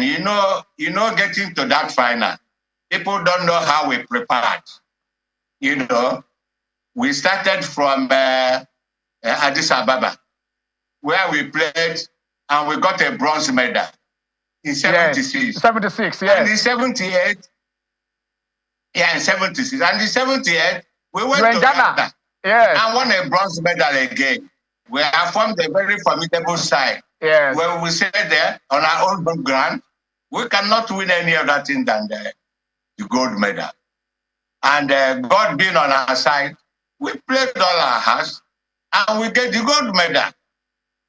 Ken, getting to that final, people don't know how we prepared. We started from Addis Ababa, where we played, and we got a bronze medal in 76. Yes. 76, yes. And in 78, in 76. And in 78, we went to Ghana and won a bronze medal again. We have formed a very formidable side. Yes. When we sit there on our own ground, we cannot win any other thing than the gold medal. And God being on our side, we played all our hearts and we get the gold medal.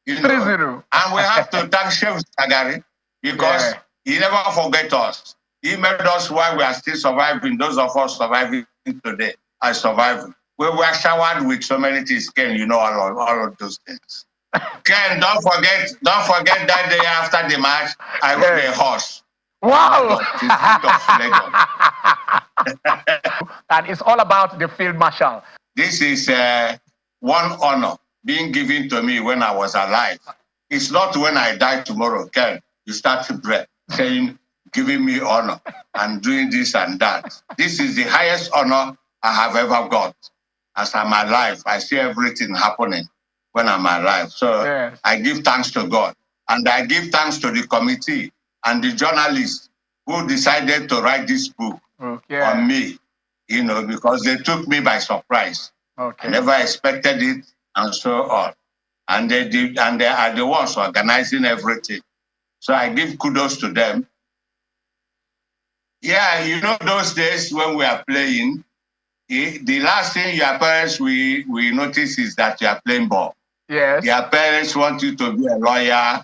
3-0. And we have to thank Chef Sagari because he never forget us. He made us while we are still surviving. Those of us surviving today are surviving. We were showered with so many things, Ken, all of those things. Ken, don't forget that day after the match, I rode a horse. Wow! And it's all about the field marshal. This is one honor being given to me when I was alive. It's not when I die tomorrow, Ken. You start to pray, saying, giving me honor and doing this and that. This is the highest honor I have ever got. As I'm alive, I see everything happening when I'm alive. So I give thanks to God. And I give thanks to the committee and the journalists who decided to write this book on me, because they took me by surprise. I never expected it and so on. And they did, and they are the ones organizing everything. So I give kudos to them. Yeah, those days when we are playing, the last thing your parents we notice is that you are playing ball. Yes. Your parents want you to be a lawyer,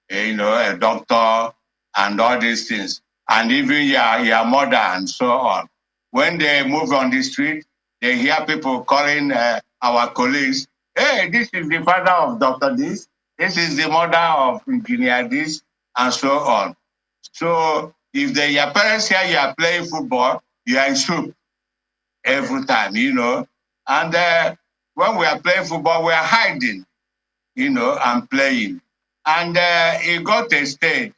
a doctor, and all these things. And even your mother and so on. When they move on the street, they hear people calling our colleagues, hey, this is the father of Dr. This, this is the mother of engineer this, and so on. So if your parents hear you are playing football, you are in soup every time, And when we are playing football, we are hiding, and playing. And it got a stage,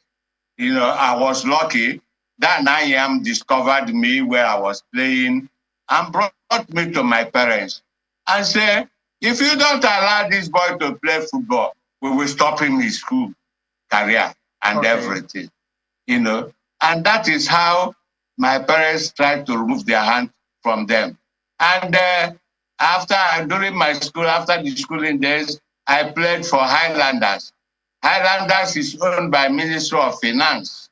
I was lucky that 9 a.m. discovered me where I was playing and brought me to my parents and said, if you don't allow this boy to play football, we will stop him his school career and everything, And that is how my parents tried to remove their hand from them. And during my school, after the schooling days, I played for Highlanders. Highlanders is owned by Ministry of Finance,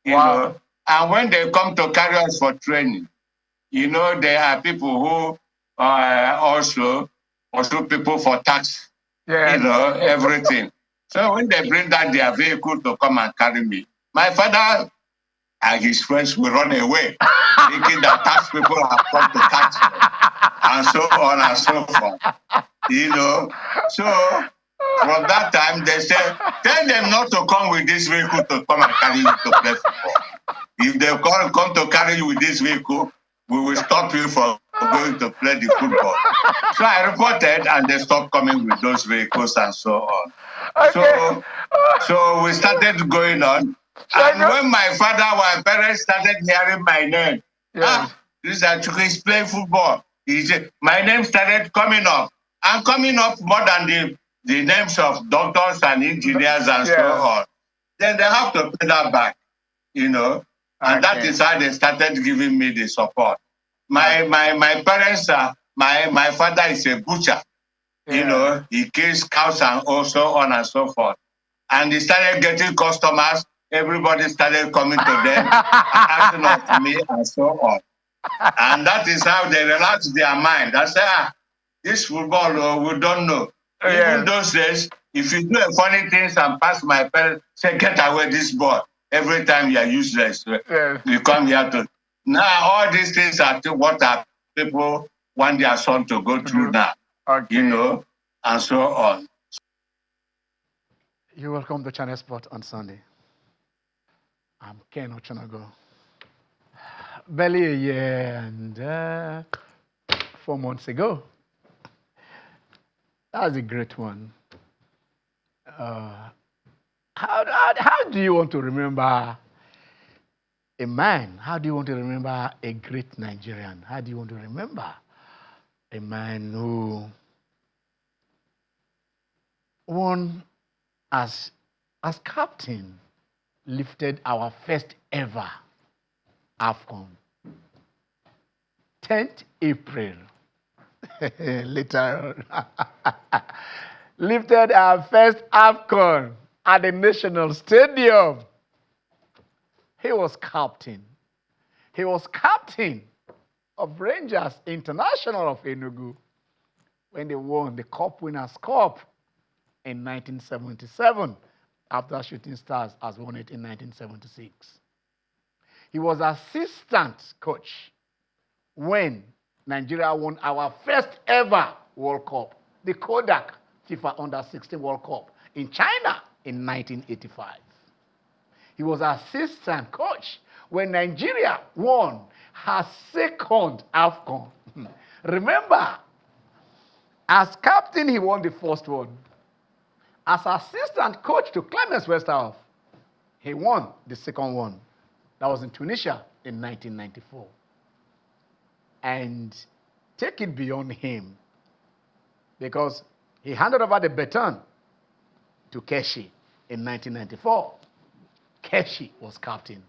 you know. And when they come to carry us for training, there are people who also people for tax, everything. So when they bring down their vehicle to come and carry me, my father and his friends will run away, thinking that tax people have come to tax them, and so on and so forth. So from that time, they said, tell them not to come with this vehicle to come and carry you to play football. If they come to carry you with this vehicle, we will stop you from going to play the football. So I reported, and they stopped coming with those vehicles and so on. So we started going on. And when my parents started hearing my name, this is Chukwu is playing football. He said, my name started coming up. And coming up more than the names of doctors and engineers and so on. Then they have to pay that back, And that is how they started giving me the support. My parents are, my father is a butcher. He kills cows and also on and so forth. And he started getting customers. Everybody started coming to them and asking of me and so on. And that is how they relaxed their mind. I said, this football, we don't know. Even those days, if you do a funny things and pass my parents, say, get away this ball. Every time you are useless, you come here to. Now, all these things are what are people want their son to go through now, and so on. You're welcome to Channel Sport on Sunday. I'm Ken Ochonago. Barely a year and 4 months ago. That was a great one. How do you want to remember a man? How do you want to remember a great Nigerian? How do you want to remember a man who won as captain, lifted our first ever AFCON? 10th April. Later on. Lifted our first AFCON at the National Stadium. He was captain. He was captain of Rangers International of Enugu when they won the Cup Winners' Cup in 1977 after Shooting Stars has won it in 1976. He was assistant coach when Nigeria won our first ever World Cup, the Kodak FIFA Under-16 World Cup in China in 1985. He was assistant coach when Nigeria won her second AFCON. Remember, as captain, he won the first one. As assistant coach to Clemens Westerhoff, he won the second one. That was in Tunisia in 1994. And take it beyond him, because he handed over the baton to Keshi in 1994. Keshi was captain.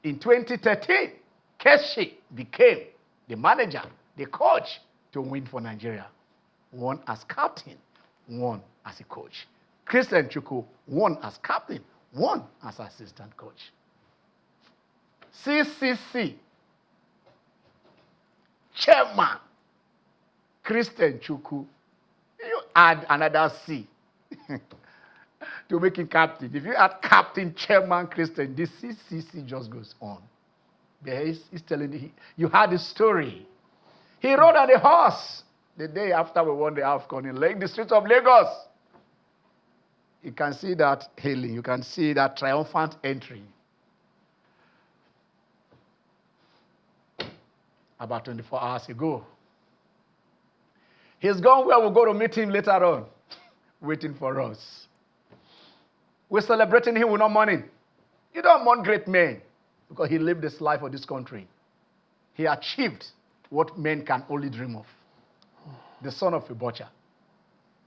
In 2013, Keshi became the manager, the coach to win for Nigeria. One as captain, one as a coach. Christian Chukwu, one as captain, one as assistant coach. CCC, chairman, Christian Chukwu. You add another C to make him captain. If you add captain, chairman, Christian, this CCC just goes on. There he's telling you heard the story. He rode on a horse the day after we won the AFCON in the streets of Lagos. You can see that hailing. You can see that triumphant entry. About 24 hours ago. He's gone where we'll go to meet him later on, waiting for us. We're celebrating him with no money. You don't mourn great men because he lived this life for this country. He achieved what men can only dream of. The son of a butcher.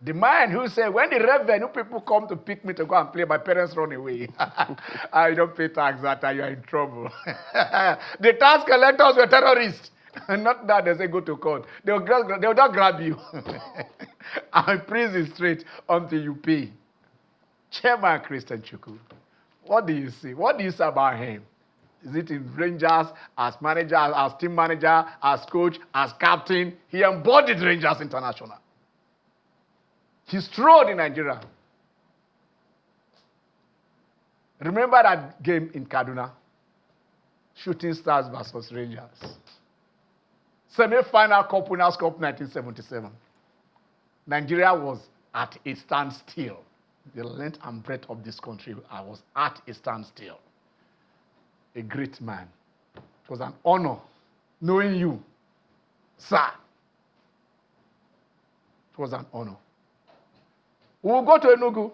The man who said, when the revenue people come to pick me to go and play, my parents run away. I don't pay tax that time, you're in trouble. The tax collectors were terrorists. Not that they say go to court. They'll not grab you and prison straight until you pay. Chairman Christian Chukwu, what do you see? What do you say about him? Is it in Rangers, as manager, as team manager, as coach, as captain? He embodied Rangers International. He strode in Nigeria. Remember that game in Kaduna? Shooting Stars versus Rangers. Semi-final Cup Winners' Cup 1977. Nigeria was at a standstill. The length and breadth of this country, I was at a standstill. A great man. It was an honor knowing you, sir. It was an honor. We'll go to Enugu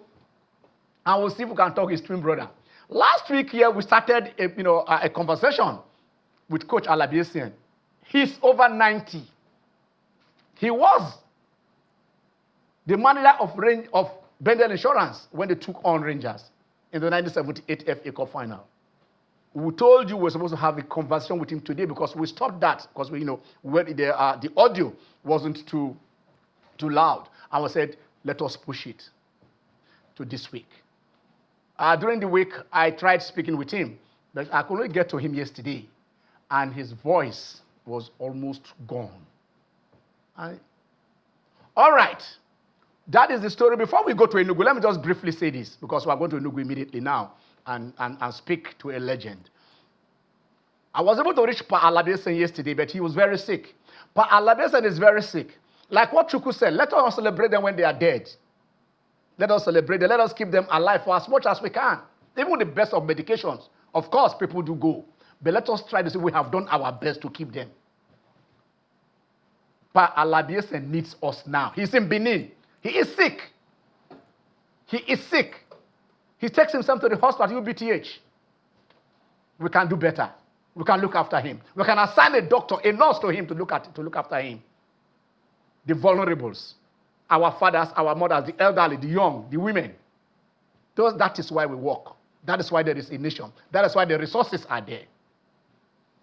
and we'll see if we can talk his twin brother. Last week here, we started a conversation with Coach Alabiesian. He's over 90. He was the manager of Bendel Insurance when they took on Rangers in the 1978 FA Cup final. We told you we were supposed to have a conversation with him today because we stopped that because the audio wasn't too loud. And we said, let us push it to this week. During the week, I tried speaking with him, but I could only get to him yesterday, and his voice was almost gone. All right. That is the story. Before we go to Enugu, let me just briefly say this, because we are going to Enugu immediately now and speak to a legend. I was able to reach Pa Alabiesen yesterday, but he was very sick. Pa Alabiesen is very sick. Like what Chukwu said, let us celebrate them when they are dead. Let us celebrate them. Let us keep them alive for as much as we can. Even the best of medications. Of course, people do go. But let us try to say we have done our best to keep them. Pa Alabiesen needs us now. He's in Benin. He is sick. He is sick. He takes himself to the hospital, UBTH. We can do better. We can look after him. We can assign a doctor, a nurse to him to look after him. The vulnerables, our fathers, our mothers, the elderly, the young, the women. That is why we work. That is why there is a nation. That is why the resources are there.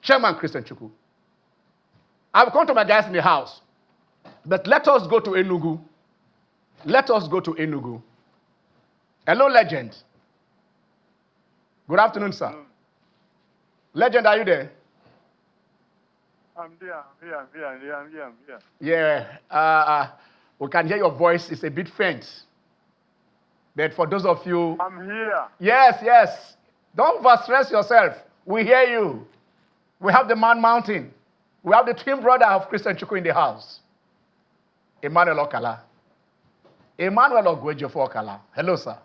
Chairman Christian Chukwu, I will come to my guys in the house, but let us go to Enugu. Let us go to Enugu. Hello, Legend. Good afternoon, sir. Legend, are you there? I'm there. I'm here. Yeah. We can hear your voice. It's a bit faint. But for those of you... I'm here. Yes. Don't stress yourself. We hear you. We have the Man Mountain. We have the twin brother of Christian Chukwu in the house. Emmanuel Okala. Emmanuel Ogwejofo Okala. Hello, sir.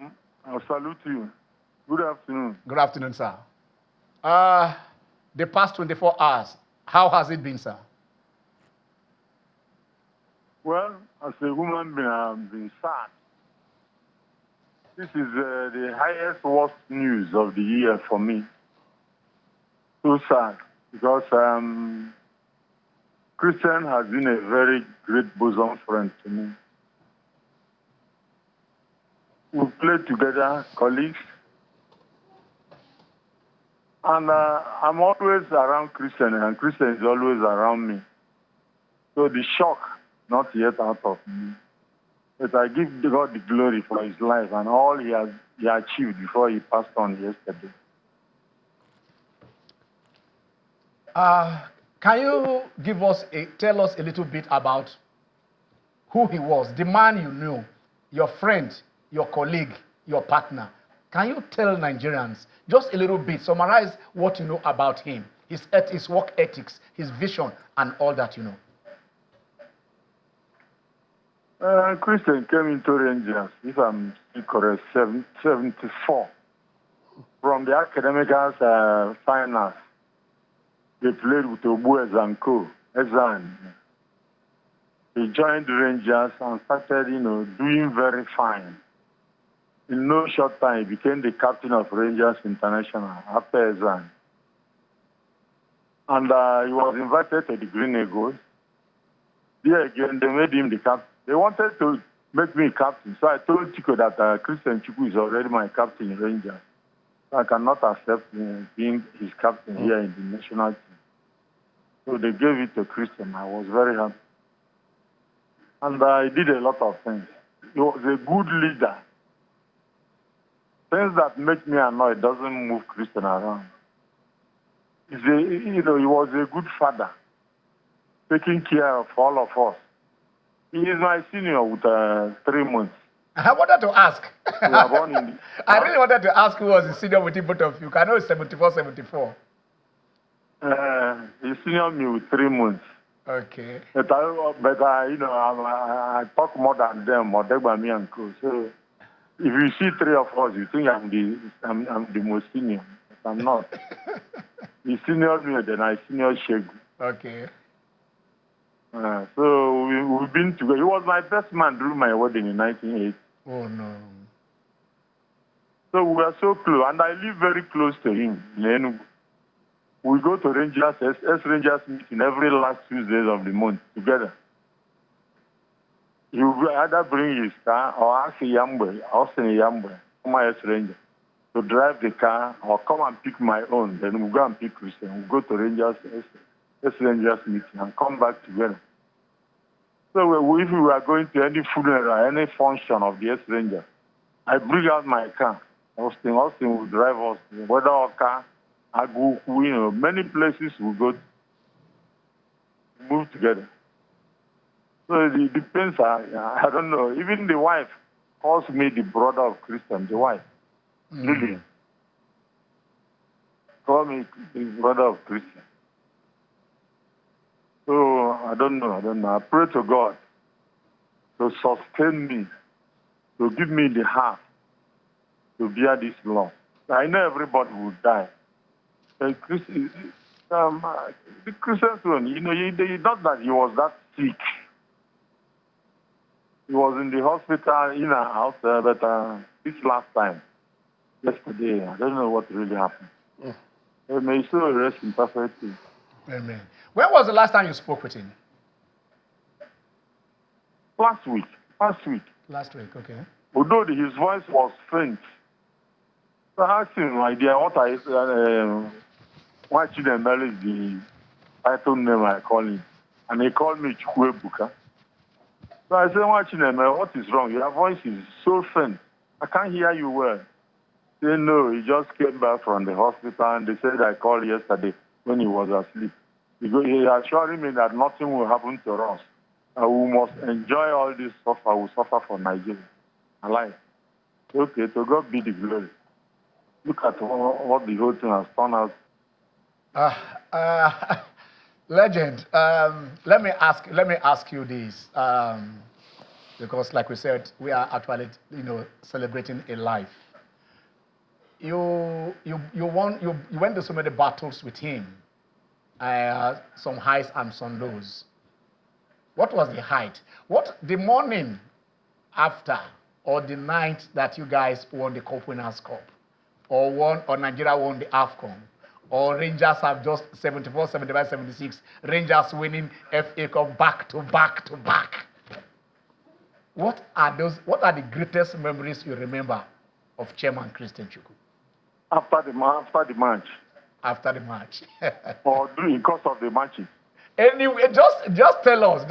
I salute you. Good afternoon. Good afternoon, sir. The past 24 hours, how has it been, sir? Well, as a human being, I've been sad. This is the highest worst news of the year for me. So sad, because Christian has been a very great bosom friend to me. We played together, colleagues. And I'm always around Christian, and Christian is always around me. So the shock, not yet out of me. But I give God the glory for his life and all he achieved before he passed on yesterday. Can you tell us a little bit about who he was, the man you knew, your friend, your colleague, your partner? Can you tell Nigerians just a little bit, summarize what you know about him, his work ethics, his vision, and all that you know? Christian came into Rangers, if I'm correct, 74. From the academic finals, they played with Obuez and Co. Ezan. He joined Rangers and started, doing very fine. In no short time, he became the captain of Rangers International after Ezan. And he was invited to the Green Eagles. There again, they made him the captain. They wanted to make me captain. So I told Chico that Christian Chukwu is already my captain in Rangers. So I cannot accept being his captain here in the national team. So they gave it to Christian. I was very happy. And he did a lot of things. He was a good leader. Things that make me annoyed doesn't move Christian around. He was a good father, taking care of all of us. He is my senior with 3 months. I wanted to ask. I really wanted to ask who was the senior with both of you. I know it's 74, 74. He senior me with 3 months. Okay. But I talk more than them, or me and Co. So if you see 3 of us, you think I'm the most senior. But I'm not. He senior me, then I senior Chukwu. Okay. So we've been together. He was my best man during my wedding in 1980. Oh, no. So we were so close, and I live very close to him in Enugu. We go to Rangers, Rangers meeting every last Tuesdays of the month together. He will either bring his car or ask Yambe, my Ranger, to drive the car or come and pick my own. Then we go and pick Christian. We go to Rangers, Rangers meeting and come back together. So if we were going to any funeral, any function of the Ranger, I bring out my car. Austin will drive us. Whether our car, I go, many places we go to move together. So it depends. I don't know. Even the wife calls me the brother of Christian, the wife. Really. Call me the brother of Christian. So I don't know. I pray to God to sustain me, to give me the heart to bear this loss. I know everybody will die. The Christian one, not that he was that sick. He was in the hospital, in and out, but this last time, yesterday, I don't know what really happened. May he still rest in perfect peace. Amen. When was the last time you spoke with him? Last week. Last week, okay. Although his voice was faint, so I asked him, my dear, what is why Chidemere is the title name I call him? And he called me Chukwu. So I said, why Chidemere, what is wrong? Your voice is so faint. I can't hear you well. He said, no, he just came back from the hospital and they said I called yesterday when he was asleep. Because he assured me that nothing will happen to us. We must enjoy all this suffer. We suffer for Nigeria. Alive. Okay, to God be the glory. Look at what the whole thing has turned out. Legend. Let me ask you this, because, like we said, we are actually, celebrating a life. You went to so many battles with him, some highs and some lows. What was the height? What the morning after or the night that you guys won the Cup Winners' Cup, or Nigeria won the AFCON, or Rangers have just 74, 75, 76, Rangers winning FA Cup back to back to back. What are the greatest memories you remember of Chairman Christian Chukwu? After the match. After the match. Or during the course of the matches. Anyway, just tell us.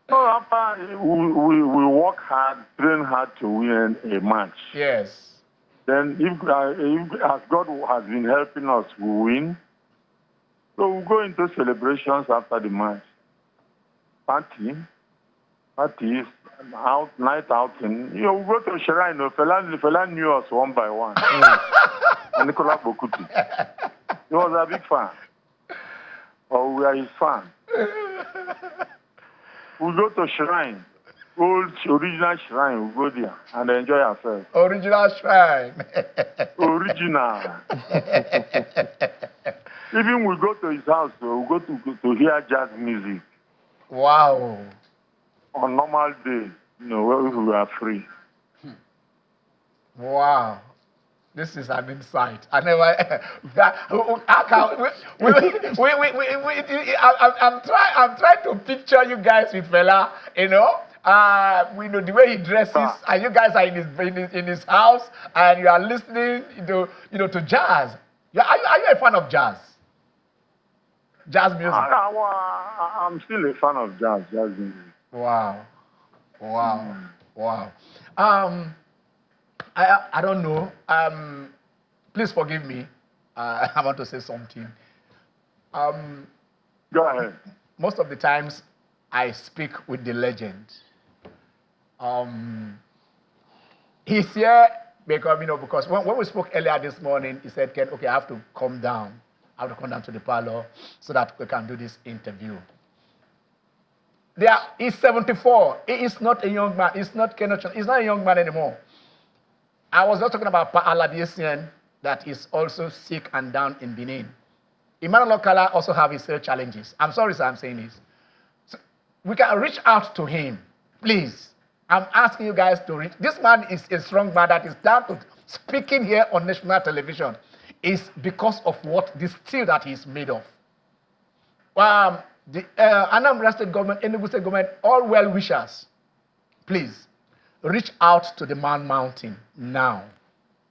So after we work hard, train hard to win a match. Yes. Then if as God has been helping us, we win. So we go into celebrations after the match. Parties, night outing. We go to Shrine. Fela knew us one by one. And Nicola Bokuti. He was a big fan. Or we are his fan. We go to Shrine. Old original shrine, we go there and enjoy ourselves. Original shrine. Original. Even we go to his house, we go to hear jazz music. Wow. On normal days, where we are free. Wow. This is an insight. I never. I'm trying to picture you guys with Fela. We know the way he dresses, and you guys are in his house, and you are listening to jazz. Are you a fan of jazz? Jazz music. I'm still a fan of jazz music. Wow. I don't know. Please forgive me. I want to say something. Go ahead. Most of the times, I speak with the legend. He's here because when we spoke earlier this morning, he said, Ken, okay, I have to come down. I have to come down to the parlor so that we can do this interview. He's 74. He is not a young man. He's not a young man anymore. I was not talking about Pa Aladiesian that is also sick and down in Benin. Emmanuel Okala also have his health challenges. I'm sorry, sir, I'm saying this. So we can reach out to him, please. I'm asking you guys to reach. This man is a strong man that is down to speaking here on national television. Is because of the steel that he's made of. The Anambra State government, Enugu State government, all well-wishers, please reach out to the man mountain now.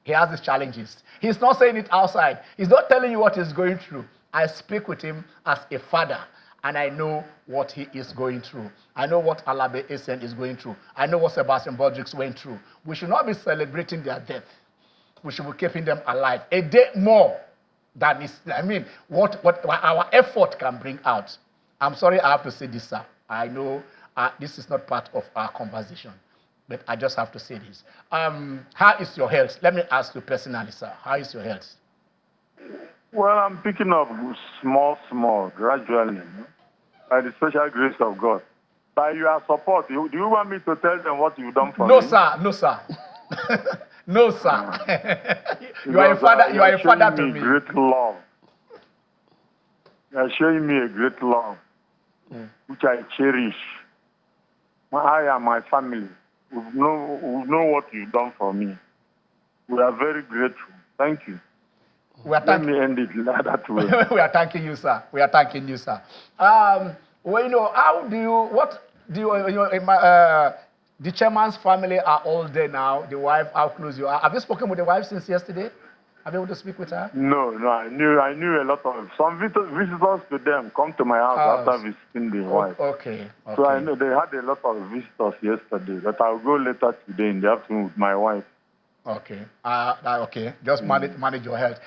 He has his challenges. He's not saying it outside. He's not telling you what he's going through. I speak with him as a father, and I know what he is going through. I know what Alabe Esen is going through. I know what Sebastian Baldrix went through. We should not be celebrating their death. We should be keeping them alive a day more than what our effort can bring out. I'm sorry I have to say this, sir. I know this is not part of our conversation, but I just have to say this. How is your health? Let me ask you personally, sir. How is your health? Well, I'm picking up small, gradually, by the special grace of God. By your support, do you want me to tell them what you've done for me? No, sir. No, sir. You are a father. You are a father to me. Great love. You are showing me a great love, which I cherish. I and my family, we know what you've done for me. We are very grateful. Thank you. Let me end it that way. We are thanking you, sir. We are thanking you, sir. Well, how do you, the chairman's family are all there now. The wife, how close you are. Have you spoken with the wife since yesterday? Have you been able to speak with her? No, I knew a lot of, some visitors to them come to my house after visiting the wife. Okay. So I know they had a lot of visitors yesterday, but I'll go later today in the afternoon with my wife. Okay. Okay. Just manage your health.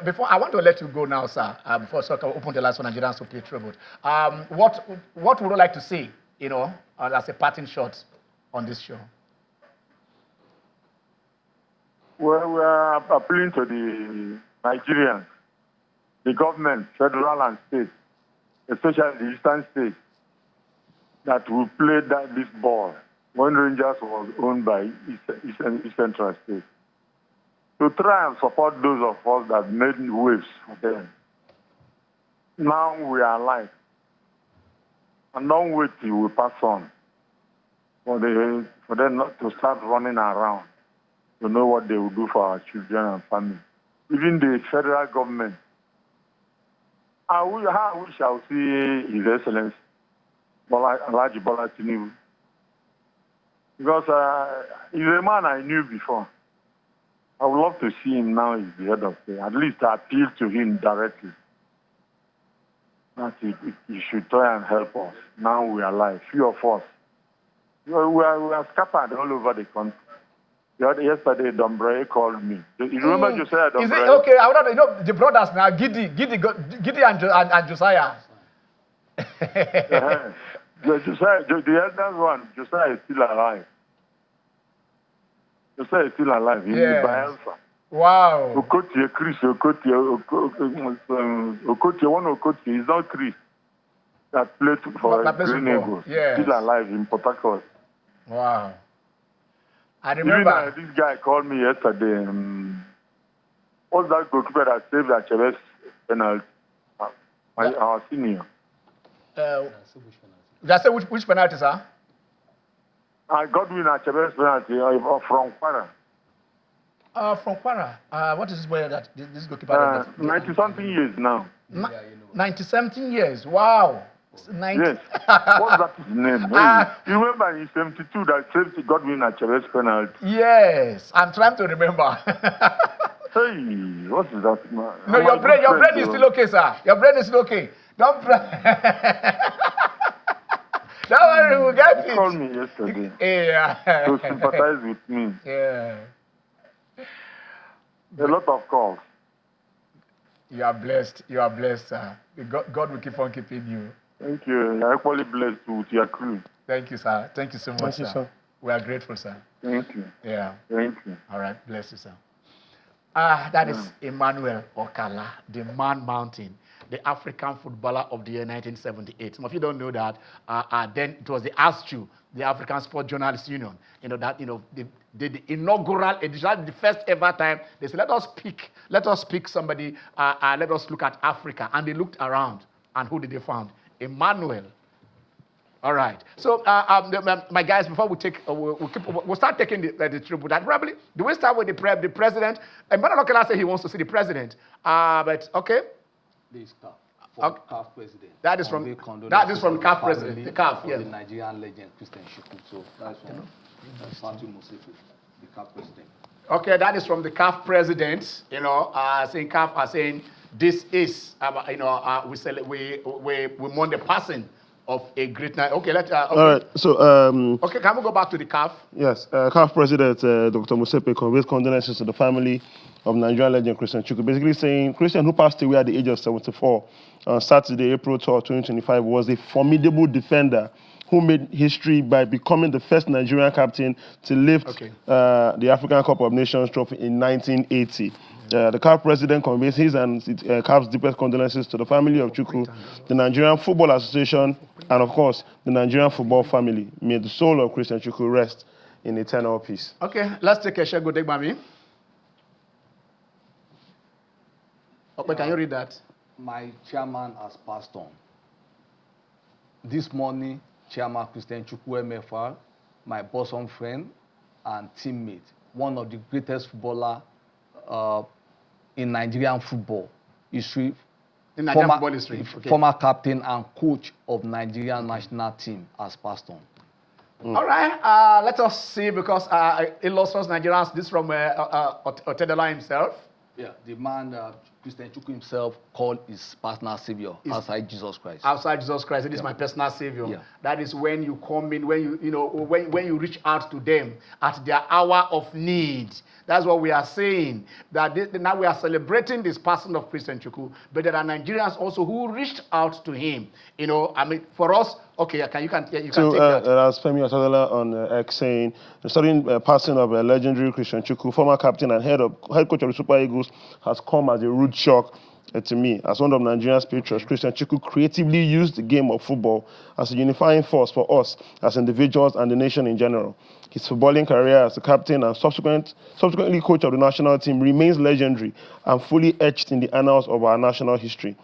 Before I want to let you go now, sir. Before I open the last for Nigerians to pay tribute. What would you like to see? As a parting shot on this show. Well, we are appealing to the Nigerians, the government, federal and state, especially the eastern states, that we played this ball when Rangers was owned by East Central State, to try and support those of us that made waves for them. Now we are alive. And don't wait till we pass on for them not to start running around to know what they will do for our children and family. Even the federal government. How we shall see His Excellency Alhaji Bola Tinubu. Because he's a man I knew before. I would love to see him now as the head of state. At least appeal to him directly. That he should try and help us. Now we are alive. Few of us. We are scattered all over the country. Yesterday, Dombre called me. You remember Josiah Dombre? Is it okay? I want to know the brothers now, Giddy and Josiah. Josiah, the eldest one, Josiah is still alive. Josiah is still alive in the Bielsa. Wow. Okotie, Chris, Okotie, is not Chris that played for Green Eagles. Still alive in Port Harcourt. Wow. I remember. Even this guy called me yesterday. What's that goalkeeper that saved the Chavez penalty? Our senior. Just say which penalty, sir? Godwin Chavez penalty from Kwara. From Kwara. What is this way that this goalkeeper? 90-something years now. 90-something years. Wow. Yes. What's that his name? You remember in 72 that saved Godwin Chavez penalty? Yes. I'm trying to remember. Hey, what is that? No, your brain is still okay, sir. Your brain is still okay. Don't don't worry, we'll get it. He called me yesterday. Yeah. To sympathize with me. Yeah. A lot of calls. You are blessed. You are blessed, sir. God will keep on keeping you. Thank you. You're equally blessed with your crew. Thank you, sir. Thank you so much, sir. We are grateful, sir. Thank you. Yeah. Thank you. All right. Bless you, sir. That is Emmanuel Okala, the Man Mountain, the African footballer of the year 1978. Some of you don't know that. Then it was the ASTU, the African Sport Journalists Union. They did the inaugural edition, the first ever time. They said, let us pick somebody, let us look at Africa. And they looked around, and who did they find? Emmanuel. All right. So, my guys, before we take, we'll start taking the tribute. And probably, do we start with the president? Emmanuel Okala said he wants to see the president. But okay. This CAF president. That is from CAF president. The CAF, yes. The Nigerian legend Christian Chukwu. So that's from Fatu Musefu, the CAF president. Okay, that is from the CAF president. Saying CAF are saying this is, we mourn the passing of a great night. Okay, let's. Okay. All right. So. Okay, can we go back to the CAF? Yes, CAF President Dr. Musepe conveys condolences to the family of Nigerian legend Christian Chukwu. Basically saying Christian, who passed away at the age of 74 on Saturday, April 12, 2025, was a formidable defender who made history by becoming the first Nigerian captain to lift the African Cup of Nations trophy in 1980. The CAF president conveys his and CAF's deepest condolences to the family of Chukwu, the Nigerian Football Association, and of course, the Nigerian football family. May the soul of Christian Chukwu rest in eternal peace. Okay, let's take a share. Go take Mami. Okay, can you read that? My chairman has passed on. This morning, Chairman Christian Chukwu MFR, my bosom friend and teammate, one of the greatest footballer in Nigerian football history. In Nigerian football history. Okay. Former captain and coach of Nigerian national team has passed on. All right, let us see, because illustrious Nigerians, this from Otedola himself. Yeah, the man Christian Chukwu himself called his personal savior outside Jesus Christ. Outside Jesus Christ, it is my personal savior. Yeah. That is when you come in, when when you reach out to them at their hour of need. That's what we are saying. That now we are celebrating this person of Christian Chukwu, but there are Nigerians also who reached out to him. I mean, for us, okay, you can take that. As Femi Otedola on X saying, the sudden passing of a legendary Christian Chukwu, former captain and head coach of the Super Eagles, has come as a rude shock to me. As one of Nigeria's patriots, Christian Chukwu creatively used the game of football as a unifying force for us as individuals and the nation in general. His footballing career as a captain and subsequently coach of the national team remains legendary and fully etched in the annals of our national history.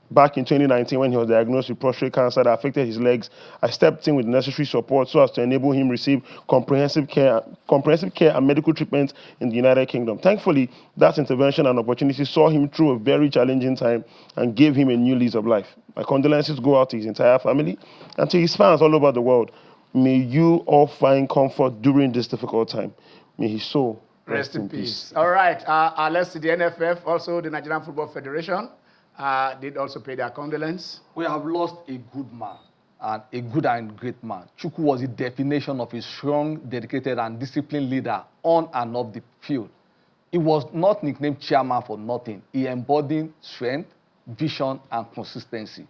Back in 2019, when he was diagnosed with prostate cancer that affected his legs, I stepped in with necessary support so as to enable him receive comprehensive care and medical treatment in the United Kingdom. Thankfully, that intervention and opportunity saw him through a very challenging time and gave him a new lease of life. My condolences go out to his entire family and to his fans all over the world. May you all find comfort during this difficult time. May his soul rest in peace. All right, let's see the NFF, also the Nigerian Football Federation. Did also pay their condolence. We have lost a good man, and a good and great man. Chukwu was the definition of a strong, dedicated, and disciplined leader on and off the field. He was not nicknamed chairman for nothing. He embodied strength, vision, and consistency.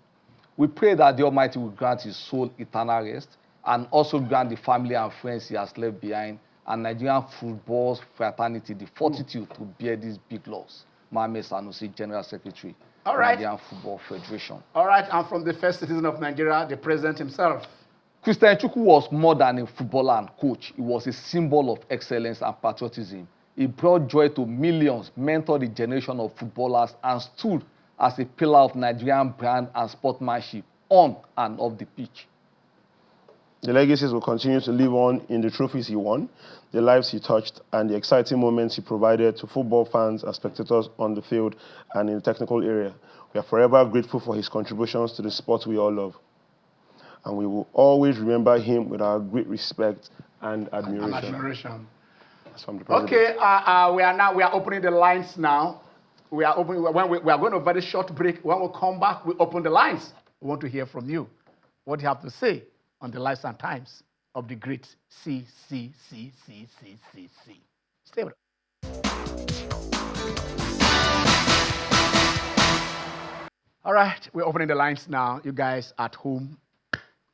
We pray that the Almighty will grant his soul eternal rest and also grant the family and friends he has left behind and Nigerian football's fraternity the fortitude to bear this big loss. Mohammed Sanusi, General Secretary. All right. Nigerian Football Federation. All right, and from the first citizen of Nigeria, the president himself. Christian Chukwu was more than a footballer and coach. He was a symbol of excellence and patriotism. He brought joy to millions, mentored a generation of footballers, and stood as a pillar of Nigerian brand and sportsmanship on and off the pitch. The legacies will continue to live on in the trophies he won, the lives he touched, and the exciting moments he provided to football fans and spectators on the field and in the technical area. We are forever grateful for his contributions to the sport we all love. And we will always remember him with our great respect and admiration. That's from the president. Okay, we are opening the lines now. We are going to a very short break. When we come back, we open the lines. We want to hear from you. What do you have to say on the lives and times of the great CCCCCCC. Stay with us. All right, we're opening the lines now. You guys at home,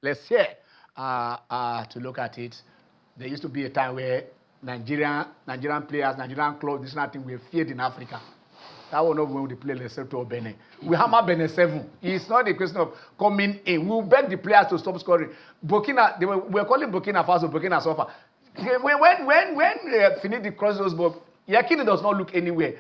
let's hear to look at it. There used to be a time where Nigerian players, Nigerian clubs, this is nothing we feared in Africa. That was not when we play Lesotho or Benin. We hammer Benin 7. It's not a question of coming in. We will beg the players to stop scoring. Burkina, we were calling Burkina Faso, Burkina Sofa. When Finidi crosses those balls, Yakini does not look anywhere.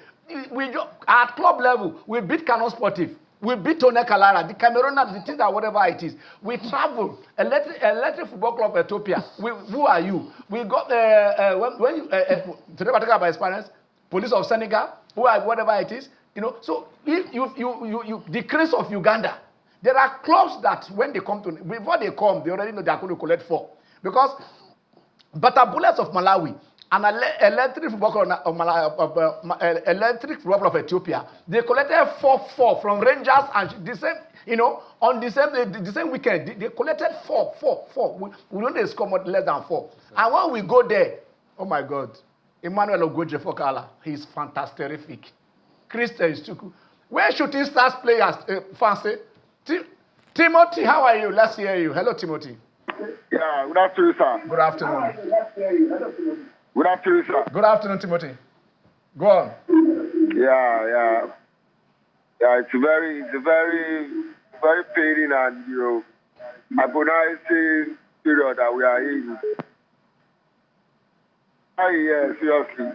At club level, we beat Kano Sportif. We beat Tone Kalara, the Camerooners, the things that whatever it is. We travel. Electric Football Club Ethiopia. Who are you? We got today particular by experience, Police of Senegal, who are whatever it is. So if you the case of Uganda, there are clubs that when they come to, before they come, they already know they are going to collect 4. Because Bata Bullets of Malawi and Electric Football Club of Ethiopia, they collected 4 from Rangers, and the same, on the same weekend, they collected 4. We don't score more less than 4. And when we go there, oh my God, Emmanuel Ogoje Fokala, he's fantastic. Christian Chukwu. Where shooting stars players fancy? Timothy, how are you? Let's hear you. Hello, Timothy. Yeah, good afternoon, sir. Good afternoon. Good afternoon, sir. Good afternoon, Timothy. Go on. Yeah. It's a very painful and agonizing period that we are in. Seriously,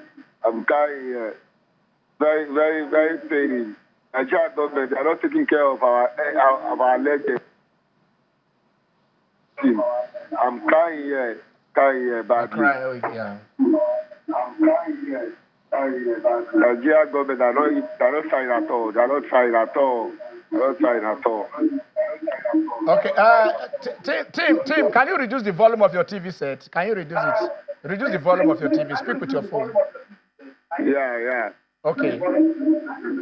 I'm carrying very paining. Nigeria government, they are not taking care of our legends. team. I'm crying here, badly. Yeah. I'm crying here, badly. Nigeria government, they're not trying at all. They're not trying at all. They're not trying at all. Okay. Tim, can you reduce the volume of your TV set? Can you reduce it? Reduce the volume of your TV. Speak with your phone. Yeah. Okay.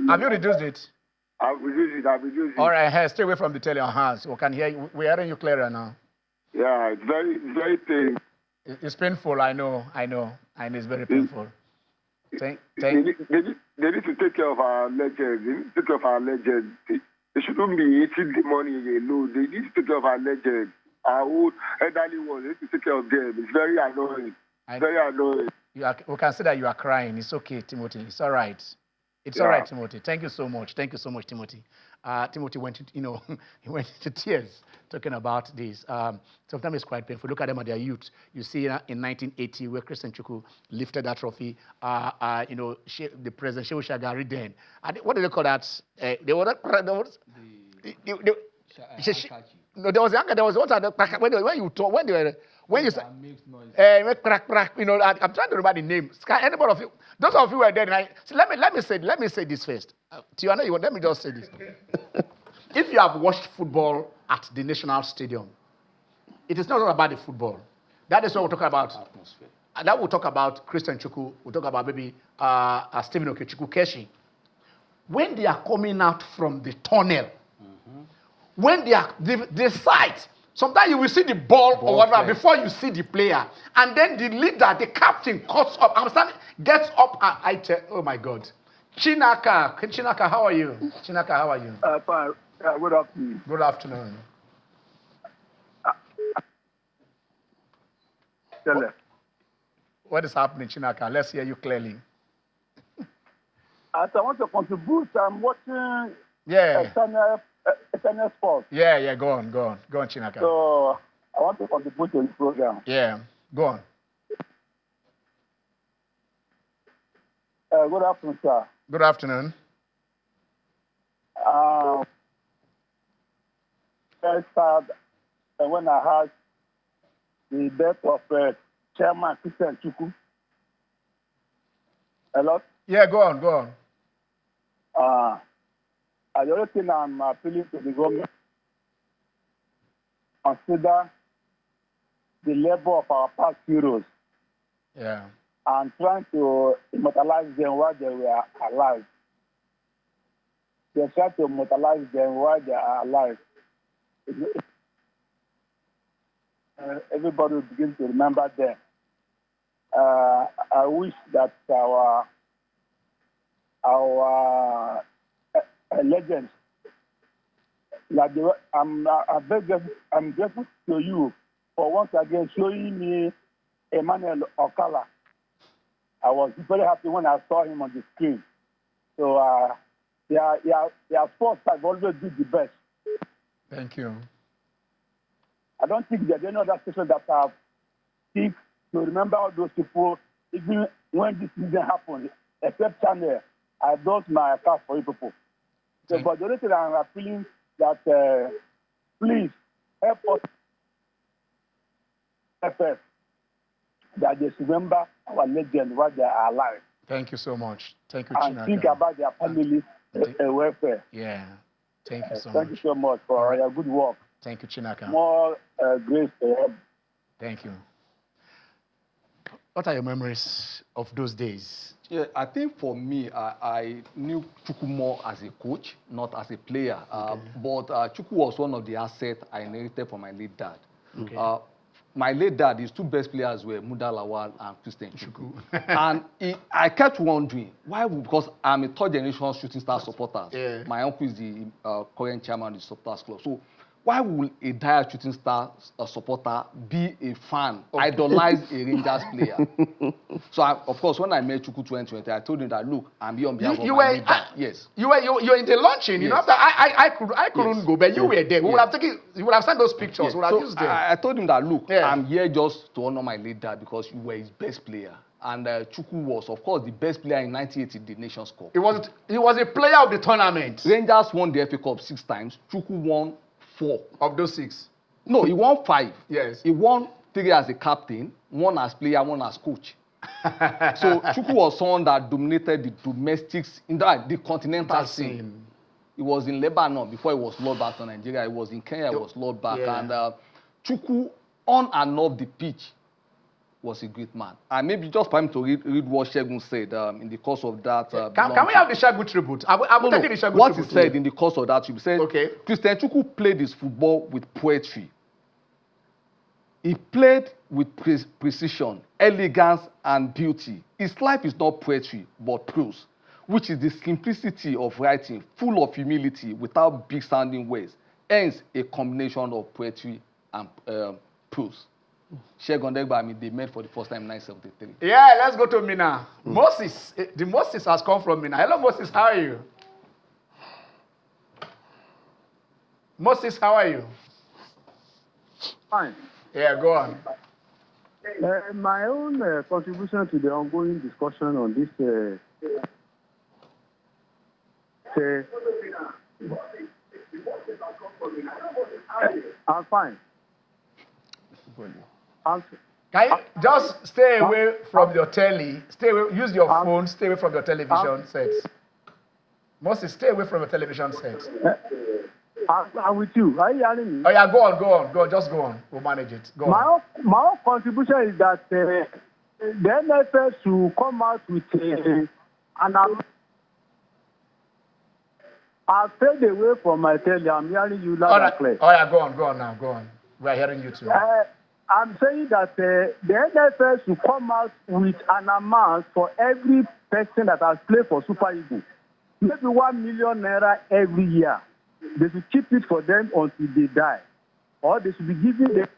Have you reduced it? I've reduced it. All right. Hey, stay away from the telly on hands. We can hear you. We're hearing you clearer now. Yeah, it's very painful. It's painful. I know. It's very painful. They need to take care of our legends. They shouldn't be eating the money alone. They need to take care of our legends. Our old elderly ones, they need to take care of them. It's very annoying. We can say that you are crying. It's okay, Timothy. It's all right. It's all right, Timothy. Thank you so much. Thank you so much, Timothy. Timothy went into, he went into tears talking about this. Sometimes it's quite painful. Look at them at their youth. You see in 1980 where Christian Chukwu lifted that trophy. The president Shehu Shagari then. What do they call that? There was when you say crack, I'm trying to remember the name. Anybody of you, those of you who are there, so let me say this first. Tiana, let me just say this. If you have watched football at the National Stadium, it is not all about the football. That is what we're talking about. Atmosphere. And that we'll talk about Christian Chukwu. We'll talk about maybe Stephen Okechukwu Keshi. When they are coming out from the tunnel, when they are the site. Sometimes you will see the ball or whatever before you see the player. And then the leader, the captain, cuts up. I'm standing, gets up and I tell, oh my God. Chinaka, how are you? Fine. Good afternoon. Good afternoon. What is happening, Chinaka? Let's hear you clearly. As I want to contribute, I'm watching SNS Sports. Yeah, go on, Chinaka. So I want to contribute to the program. Yeah, go on. Good afternoon, sir. Good afternoon. Very sad when I heard the death of Chairman Christian Chukwu. Hello? Yeah, go on. The only thing I'm appealing to the government, consider the labor of our past heroes. Yeah. And trying to immortalize them while they were alive. They try to immortalize them while they are alive. Everybody will begin to remember them. I wish that our legends, like I'm grateful to you for once again showing me Emmanuel Okala. I was very happy when I saw him on the screen. So, sports have always did the best. Thank you. I don't think there's any other station that have picked to remember all those people, even when this didn't happen, except Channel. I built my account for you people. So, but the only thing I'm appealing that please help us that they remember our legend while they are alive. Thank you so much. Thank you, and Chinaka. Think about their family welfare. Yeah. Thank you so much. Thank you so much for your good work. Thank you, Chinaka. More grace to help. Thank you. What are your memories of those days? Yeah, I think for me, I knew Chukwu more as a coach, not as a player. Okay. But Chukwu was one of the assets I inherited from my late dad. Okay. My late dad, his two best players were Muda Lawal and Christian Chukwu. And I kept wondering, why? Because I'm a third generation shooting star supporter. Yeah. My uncle is the current chairman of the supporters club. So why would a dire shooting star supporter be a fan, idolize a Rangers player? So, of course, when I met Chukwu 2020, I told him that, look, I'm here on behalf of my late dad. Yes. You're in the launching. Yes. You know, after I couldn't go, but you were there. We would have taken. You would have sent those pictures. Yes. We would have used them. I told him that, look, I'm here just to honor my late dad because you were his best player. And Chukwu was, of course, the best player in 1980, the Nations Cup. He was a player of the tournament. Rangers won the FA Cup 6 times. Chukwu won 4 of those 6. No, he won 5. Yes. He won 3 as a captain, 1 as player, 1 as coach. So Chukwu was someone that dominated the domestics, in the continental scene. He was in Lebanon before he was lured back to Nigeria. He was in Kenya, he was lured back. Yeah. And Chukwu, on and off the pitch, was a great man. And maybe just for him to read what Segun said in the course of that. Can we have the Segun tribute? I will take the Segun what tribute. He said in the course of that tribute, he said, okay, Christian Chukwu played his football with poetry. He played with precision, elegance, and beauty. His life is not poetry, but prose, which is the simplicity of writing, full of humility, without big-sounding words, hence a combination of poetry and prose. Segun Degba, they met for the first time in 1973. Yeah, let's go to Mina. Moses, the Moses has come from Mina. Hello, Moses, how are you? Moses, how are you? Fine. Yeah, go on. My own contribution to the ongoing discussion on this I'm fine. Can you just stay away from your telly? Stay away, use your phone, stay away from your television sets. Moses, stay away from your television sets. I'm with you. Are you hearing me? Oh yeah, go on, just go on. We'll manage it. Go on. My own contribution is that the NFS should come out with an announcement. I've stayed away from my telly. I'm hearing you loud and clear. Oh yeah, go on now, go on. We are hearing you too. I'm saying that the NFS should come out with an amount for every person that has played for Super Eagles. Maybe 1 million naira every year. They should keep it for them until they die. Or they should be giving them.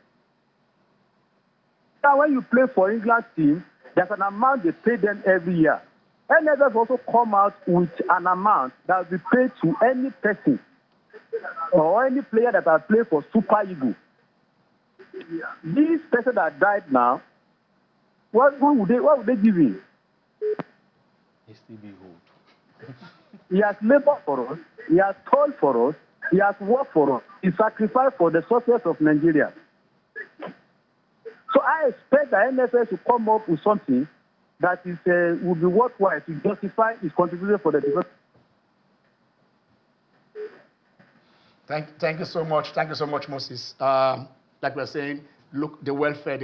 Now, when you play for England team, there's an amount they pay them every year. NFS also come out with an amount that will be paid to any person or any player that has played for Super Eagles. This person that died now, what would they give him? He still be old. He has labored for us. He has toiled for us. He has worked for us. He sacrificed for the success of Nigeria. So I expect the NFS to come up with something that is will be worthwhile to justify his contribution for the development. Thank you so much. Thank you so much, Moses. Like we're saying, look, the welfare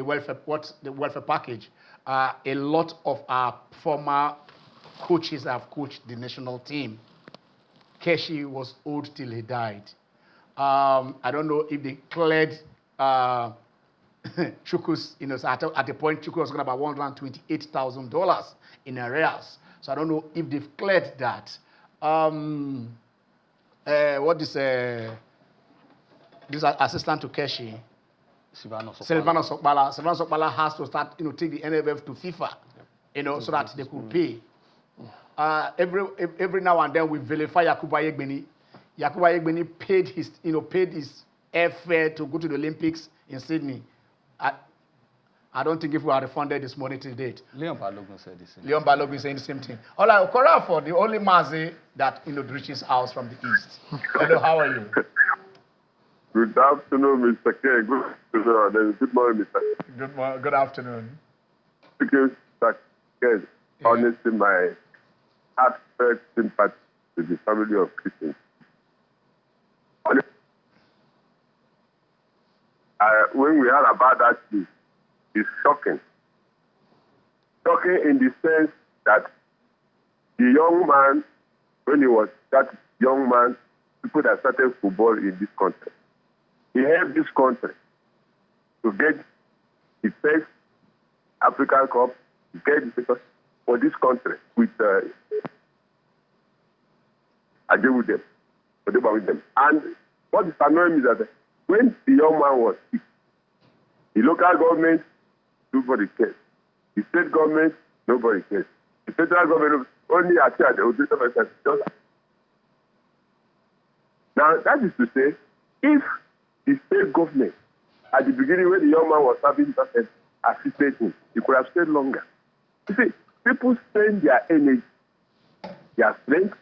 package. A lot of our former coaches have coached the national team. Keshi was old till he died. I don't know if they cleared Chukwu's, so at the point Chukwu was going about $128,000 in arrears. So I don't know if they've cleared that. What is this assistant to Keshi? Silvano Sokpala has to start, take the NFF to FIFA, so that they could pay. Every now and then we vilify Yakubu Yegbeni. Yakubu Yegbeni paid his airfare to go to the Olympics in Sydney. I don't think if we are refunded this money to date. Leon Balogun said the same. Leon Balogun is saying the same thing. All right, Okora for the only Mazi that reaches house from the east. Hello, how are you? Good afternoon, Mr. K. Good morning, Mr. Good afternoon. Thank you, Mr. K. Honestly, my heartfelt sympathy to the family of Christians. When we heard about that news, it's shocking. Shocking in the sense that the young man, when he was that young man, people that started football in this country, he helped this country to get the first African Cup, to get the first for this country with with them. And what is annoying me is that when the young man was sick, the local government, nobody cares. The state government, nobody cares. The federal government, only at the just. Now, that is to say, if the state government, at the beginning when the young man was having that assisted him, he could have stayed longer. You see, people spend their energy, their strength,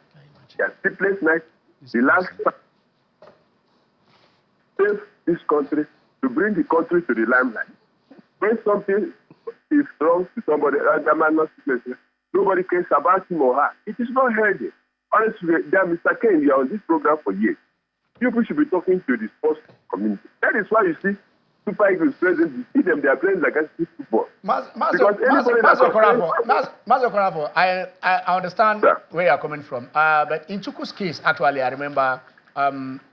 their sleepless nights, the last time, save this country to bring the country to the limelight. When something is wrong to somebody, nobody cares about him or her. It is not healthy. Honestly, Mr. Ken, you are on this program for years. People should be talking to the sports community. That is why you see Super Eagles present, you see them, they are playing like a football. Mazo Korafo, I understand where you're coming from. But in Chukwu's case, actually, I remember,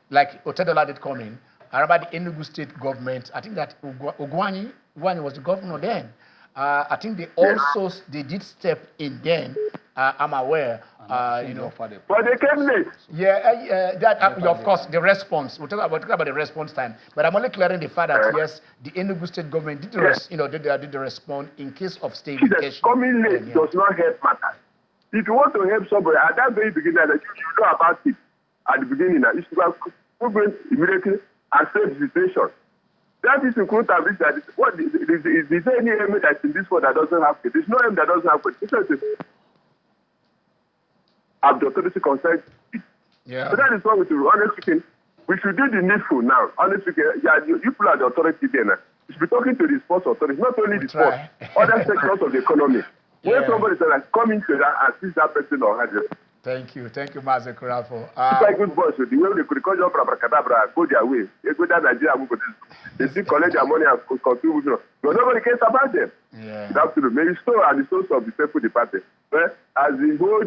like Otedola did come in. I remember the Enugu state government, I think that Ugwani was the governor then. I think they did step in then. I'm aware, you know. But they came late. Yeah, of course, the response. We'll talk about the response time. But I'm only clearing the fact that yes, the Enugu state government did the response in case of state vacation. Coming late does not help matters. If you want to help somebody at that very beginning, that you know about it at the beginning, you should have moved immediately and save the situation. That is included that is there any aim that's in this world that doesn't have it? There's no aim that doesn't have it. Have the authority concerned. Yeah. So that is why we should, honestly speaking, we should do the needful now. Honestly speaking, you people are the authority there. You should be talking to the sports authorities, not only the sports, other sectors of the economy. When somebody says, like, come into that and assist that person or her. Thank you, Mazi Korafo. It's like good boys, the way they could call your abracadabra, go their way. They go down Nigeria, they still collect their money and contribute. But nobody cares about them. Yeah. That's true. Maybe so and the source of the people departed. But as the whole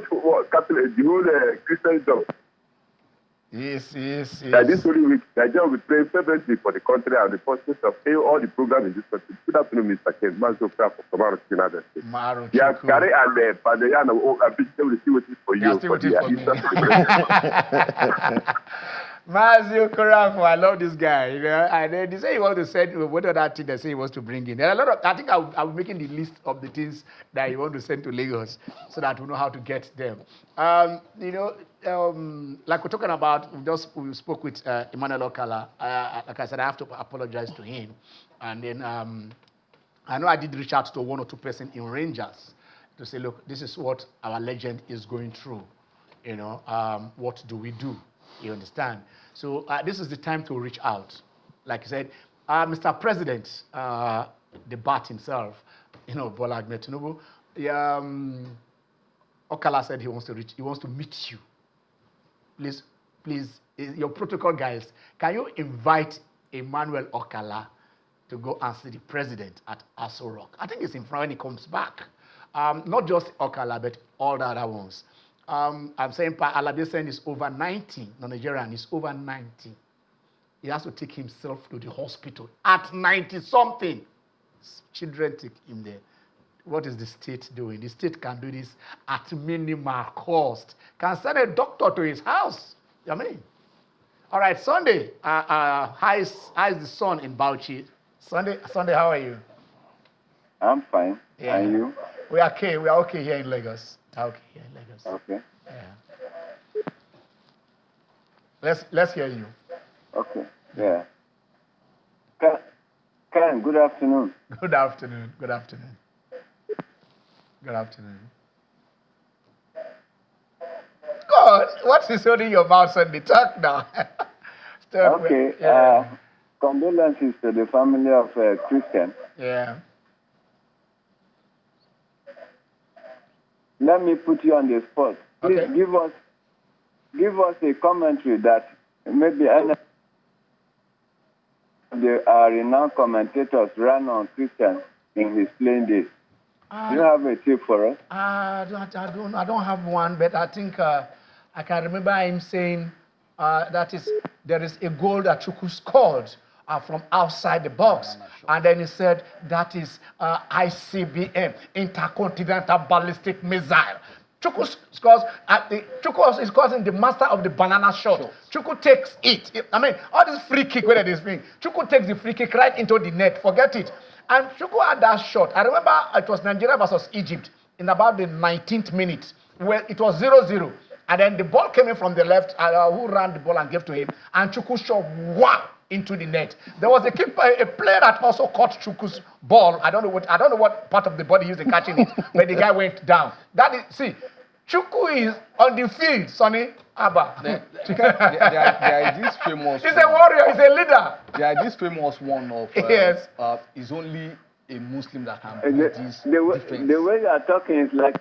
Christendom. Yes. That this holy week, Nigeria will pray fervently for the country and the purpose of all the programs in this country. Good afternoon, Mr. Ken. Mazo Korafo from Chukwu. Yeah, carry and Pandeyana will see what is for you. Still waiting for me. Mazi Korafo, I love this guy. You know, and then they say he wants to send what other thing they say he wants to bring in. There are a lot of. I think I'll be making the list of the things that he wants to send to Lagos so that we know how to get them. You know, like we're talking about, we spoke with Emmanuel Okala. Like I said, I have to apologize to him, and then I know I did reach out to one or two persons in Rangers to say, look, this is what our legend is going through. You know, what do we do? You understand? So this is the time to reach out. Like I said, Mr. President, the bat himself, you know, Bola Ahmed Tinubu, Okala said he wants to meet you. Please, your protocol guys, can you invite Emmanuel Okala to go and see the president at Aso Rock? I think it's in front when he comes back. Not just Okala, but all the other ones. I'm saying Alabi is over 90. No, Nigerian is over 90. He has to take himself to the hospital at 90-something. Children take him there. What is the state doing? The state can do this at minimal cost. Can send a doctor to his house. You know what I mean? All right, Sunday. How is the sun in Bauchi? Sunday, how are you? I'm fine. Yeah. And you? We are okay. We are okay here in Lagos. Okay. Yeah. Let's hear you. Okay. Yeah. Karen, good afternoon. Good afternoon. God, what is holding your mouth Sunday? Talk now. Okay. Yeah. Condolences to the family of Christian. Yeah. Let me put you on the spot. Please give us a commentary that maybe any of the renowned commentators ran on Christian in his playing days. Do you have a tip for us? I don't have one, but I think I can remember him saying there is a goal that Chukwu scored from outside the box. And then he said that is ICBM, Intercontinental Ballistic Missile. Chukwu scores, Chukwu is causing the master of the banana shot. Chukwu takes it. I mean, all this free kick, whether it is being, Chukwu takes the free kick right into the net, forget it. And Chukwu had that shot. I remember it was Nigeria versus Egypt in about the 19th minute, where it was 0-0. And then the ball came in from the left, who ran the ball and gave to him, and Chukwu shot into the net. There was a player that also caught Chukwu's ball. I don't know what part of the body he used in catching it, but the guy went down. Chukwu is on the field, Sonny. Abba. There is this famous. He's a warrior. He's a leader. There is this famous one of. Yes. Is only a Muslim that can And beat this defense. the way you are talking is like.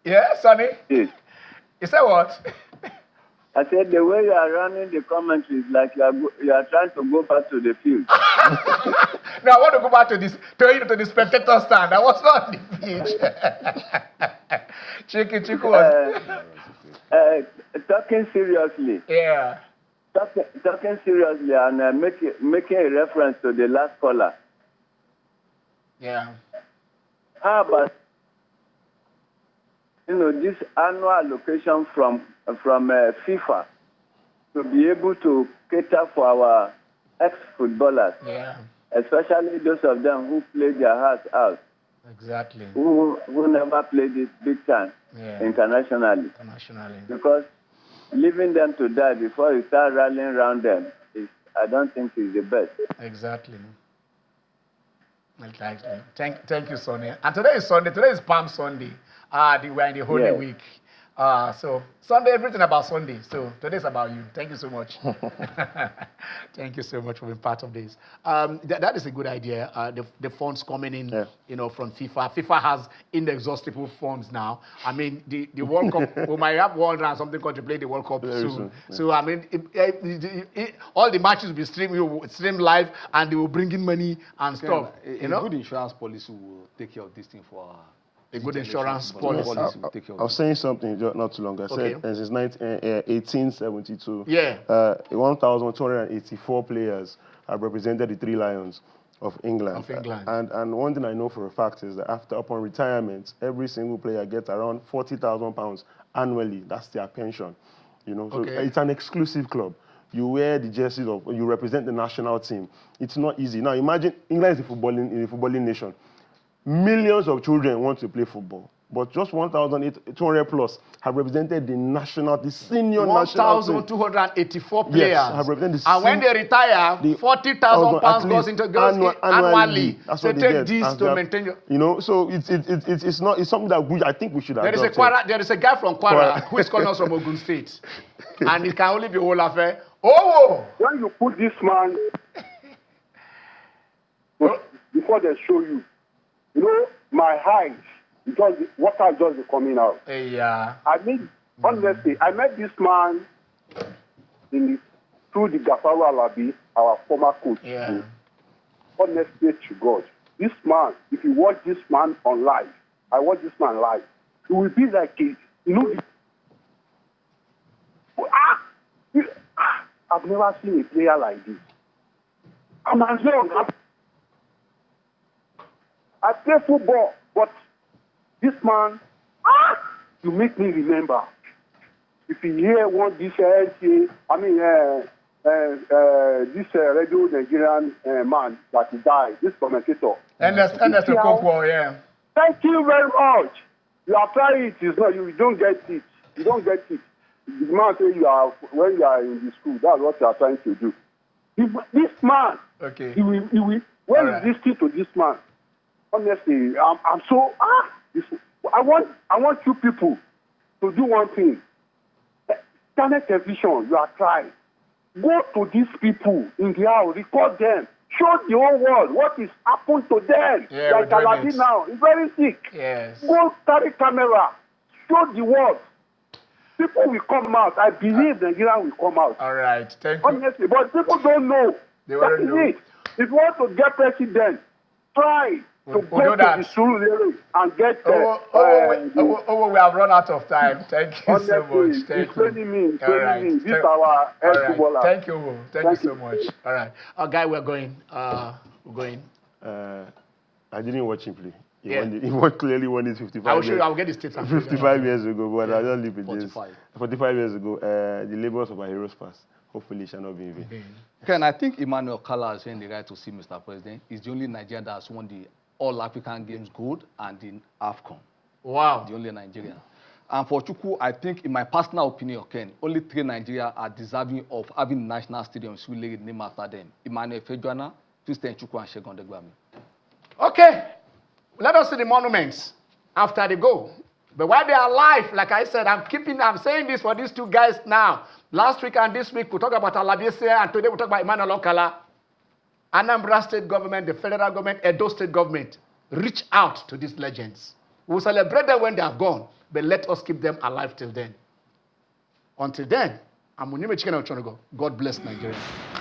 Yeah, Sonny. Yes. You said what? I said the way you are running the commentary is like you are trying to go back to the field. No, I want to go back to the spectator stand. I was not on the pitch. Chukwu was. Talking seriously. Yeah. Talking seriously and making a reference to the last caller. Yeah. How about this annual allocation from FIFA to be able to cater for our ex-footballers, especially those of them who played their hearts out, exactly, who never played it big time internationally. Because leaving them to die before you start rallying around them I don't think is the best. Exactly. Thank you, Sonny. And today is Sunday. Today is Palm Sunday. We're in the Holy Week. So Sunday, everything about Sunday. So today's about you. Thank you so much. Thank you so much for being part of this. That is a good idea. The funds coming in, from FIFA. FIFA has inexhaustible funds now. I mean, the World Cup. We might have 100 and something country play the World Cup soon. So I mean, all the matches will be streamed live, and they will bring in money and stuff. A good insurance policy will take care of this thing for. A good insurance policy. I was saying something not too long ago. I said since 1872, 1,284 players have represented the Three Lions of England. And one thing I know for a fact is that upon retirement, every single player gets around £40,000 annually. That's their pension. So it's an exclusive club. You wear the jerseys you represent the national team. It's not easy. Now imagine England is a footballing nation. Millions of children want to play football, but just 1,200 plus have represented the senior national team. 1,284 players. Yes, have represented and when they retire, £40,000 goes annually. That's so what take this to maintain your... So it's something that I think we should adopt. There is a guy from Kwara who is calling us from Ogun State, and it can only be whole affair. Oh! When you put this man before they show you, my eyes, water just coming out. Yeah. Honestly, I met this man through the Gafaru Alabi, our former coach. Yeah. Honestly to God, this man, if you watch this man on live, I watch this man live, it will be like I've never seen a player like this. I'm as young. I play football, but this man, you make me remember. If you hear what this this radio Nigerian man that died, this commentator. Chukwu, yeah. Thank you very much. You apply it, you don't get it. You don't get it. The man say when you are in the school, that's what you are trying to do. This man, when you listen to this man, honestly, I'm so I want you people to do one thing. Channel television, you are trying. Go to these people in the house, record them, show the whole world what is happened to them. Like Alabi now, he's very sick. Yes. Go carry camera, show the world. People will come out. I believe Nigeria will come out. All right, thank you. Honestly, but people don't know. That is it. If you want to get president, try to go to the Surulere and get... we have run out of time. Thank you so much. Thank you. This is our footballer. Thank you. Thank you so much. All right. Guy, we're going. I didn't watch him play. He clearly won his 55 I'll get the statement. 55 years ago, but I'll just leave it this. 45 years ago, the labors of our heroes past. Hopefully, it shall not be in vain. Ken, I think Emmanuel Kala has earned the right to see Mr. President. He's the only Nigerian that has won the All-African Games gold and the AFCON. Wow. The only Nigerian. And for Chukwu, I think, in my personal opinion, Ken, only 3 Nigeria are deserving of having national stadiums really named after them. Emmanuel Fejuana, Christian Chukwu, and Shegun Degbami. Okay. Let us see the monuments after the goal. But while they are alive, like I said, I'm saying this for these two guys now. Last week and this week, we talk about Alabese, and today we talk about Emmanuel Okala. Anambra State government, the federal government, Edo State government, reach out to these legends. We'll celebrate them when they are gone, but let us keep them alive till then. Until then, I'm Chicken. God bless Nigeria.